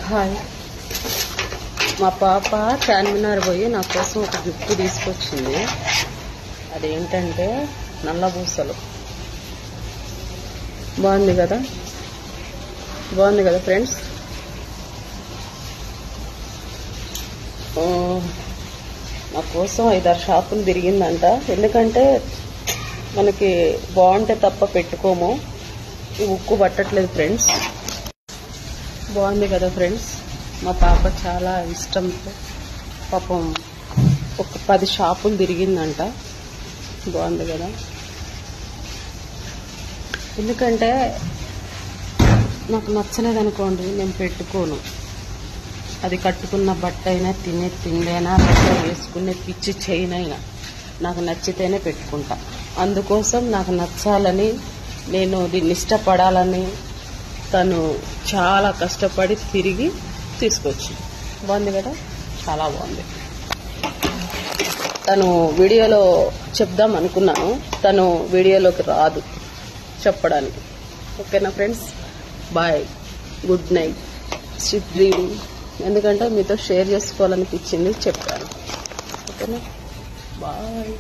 Hi, మా పాప చార్మినార్ పోయి నా కోసం ఒక గిఫ్ట్ తీసుకొచ్చింది. అదేంటంటే నల్లబూసలు. బాగుంది కదా ఫ్రెండ్స్. నా కోసం 5-6 షాపులు తిరిగిందంట. ఎందుకంటే మనకి బాగుంటే తప్ప పెట్టుకోము. ఈ ఉక్కు పట్టట్లేదు ఫ్రెండ్స్. బాగుంది కదా ఫ్రెండ్స్. మా పాప చాలా ఇష్టంతో పాపం ఒక 10 షాపులు తిరిగిందంట. బాగుంది కదా. ఎందుకంటే నాకు నచ్చలేదనుకోండి నేను పెట్టుకోను. అది కట్టుకున్న బట్ట అయినా, తినే తిండైనా, బట్ట వేసుకునే పిచ్చి చైన్ అయినా నాకు నచ్చితేనే పెట్టుకుంటా. అందుకోసం నాకు నచ్చాలని, నేను దీన్ని ఇష్టపడాలని తను చాలా కష్టపడి తిరిగి తీసుకొచ్చింది. బాగుంది కదా, చాలా బాగుంది. తను వీడియోలో చెప్దాం అనుకున్నాను, తను వీడియోలోకి రాదు చెప్పడానికి. ఓకేనా friends, bye, good night, sweet dreaming. ఎందుకంటే మీతో షేర్ చేసుకోవాలనిపించింది, చెప్పాను. ఓకేనా, బాయ్.